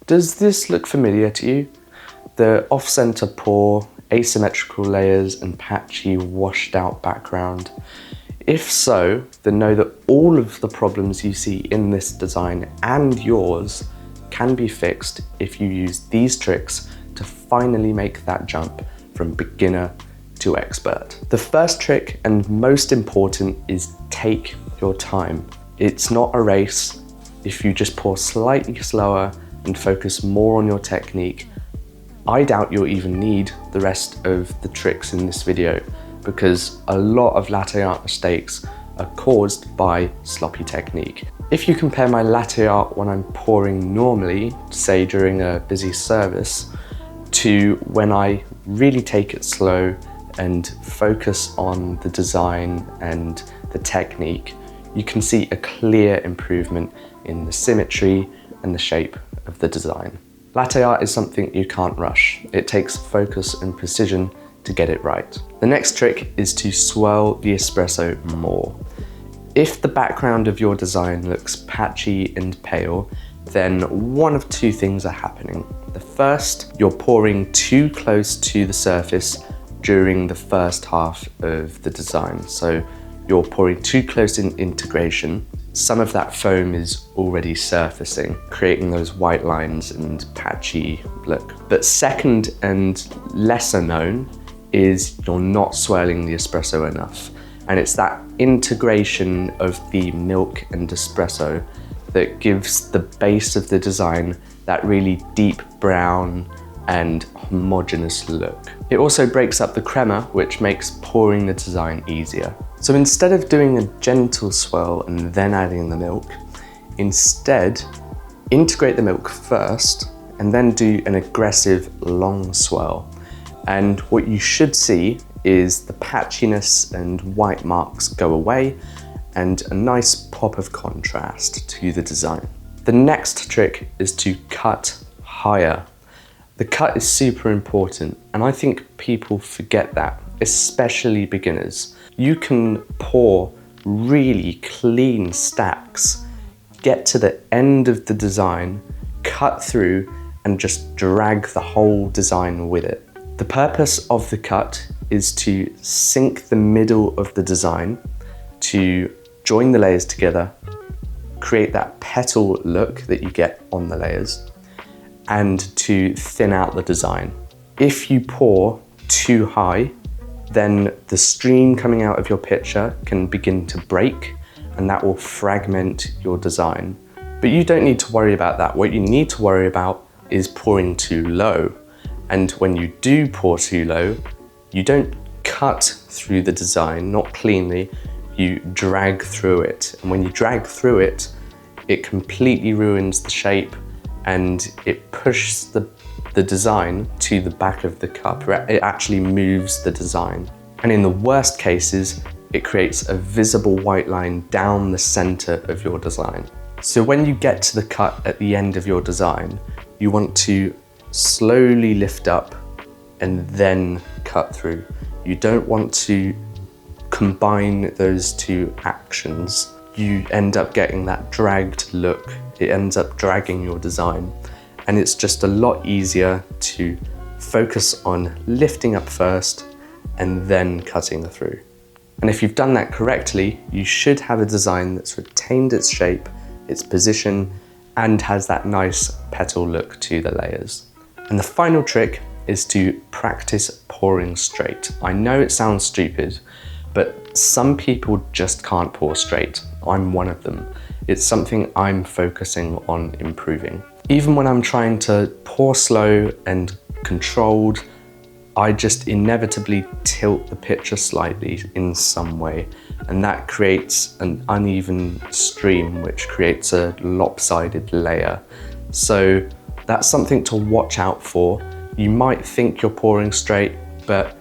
Does this look familiar to you? The off-center pour, asymmetrical layers and patchy washed out background. If so, then know that all of the problems you see in this design and yours can be fixed if you use these tricks to finally make that jump from beginner to expert. The first trick and most important is take your time. It's not a race. If you just pour slightly slower and focus more on your technique, I doubt you'll even need the rest of the tricks in this video, because a lot of latte art mistakes are caused by sloppy technique. If you compare my latte art when I'm pouring normally, say during a busy service, to when I really take it slow and focus on the design and the technique, you can see a clear improvement in the symmetry and the shape of the design. Latte art is something you can't rush. It takes focus and precision to get it right. The next trick is to swirl the espresso more. If the background of your design looks patchy and pale, then one of two things are happening. The first, you're pouring too close to the surface during the first half of the design. So you're pouring too close in integration. Some of that foam is already surfacing, creating those white lines and patchy look. But second and lesser known is you're not swirling the espresso enough. And it's that integration of the milk and espresso that gives the base of the design that really deep brown and homogeneous look. It also breaks up the crema, which makes pouring the design easier. So instead of doing a gentle swirl and then adding the milk, instead integrate the milk first and then do an aggressive long swirl. And what you should see is the patchiness and white marks go away and a nice pop of contrast to the design. The next trick is to cut higher. The cut is super important, and I think people forget that, especially beginners. You can pour really clean stacks, get to the end of the design, cut through, and just drag the whole design with it. The purpose of the cut is to sink the middle of the design, to join the layers together, create that petal look that you get on the layers, and to thin out the design. If you pour too high, then the stream coming out of your pitcher can begin to break, and that will fragment your design. But you don't need to worry about that. What you need to worry about is pouring too low. And when you do pour too low, you don't cut through the design, not cleanly, you drag through it. And when you drag through it, it completely ruins the shape and it pushes the design to the back of the cup. It actually moves the design. And in the worst cases, it creates a visible white line down the center of your design. So when you get to the cut at the end of your design, you want to slowly lift up and then cut through. You don't want to combine those two actions. You end up getting that dragged look. It ends up dragging your design. And it's just a lot easier to focus on lifting up first and then cutting through. And if you've done that correctly, you should have a design that's retained its shape, its position, and has that nice petal look to the layers. And the final trick is to practice pouring straight. I know it sounds stupid, but some people just can't pour straight. I'm one of them. It's something I'm focusing on improving. Even when I'm trying to pour slow and controlled, I just inevitably tilt the pitcher slightly in some way, and that creates an uneven stream, which creates a lopsided layer. So that's something to watch out for. You might think you're pouring straight, but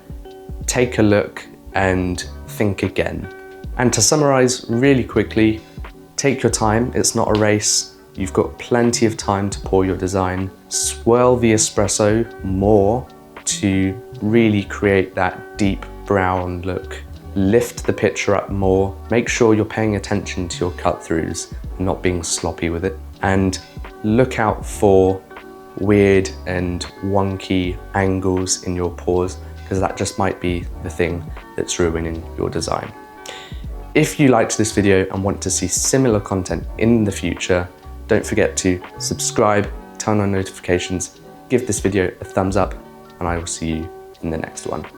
take a look and think again. And to summarize really quickly, take your time, it's not a race. You've got plenty of time to pour your design. Swirl the espresso more to really create that deep brown look. Lift the pitcher up more. Make sure you're paying attention to your cut throughs and not being sloppy with it. And look out for weird and wonky angles in your pores, because that just might be the thing that's ruining your design. If you liked this video and want to see similar content in the future, don't forget to subscribe, turn on notifications, give this video a thumbs up, and I will see you in the next one.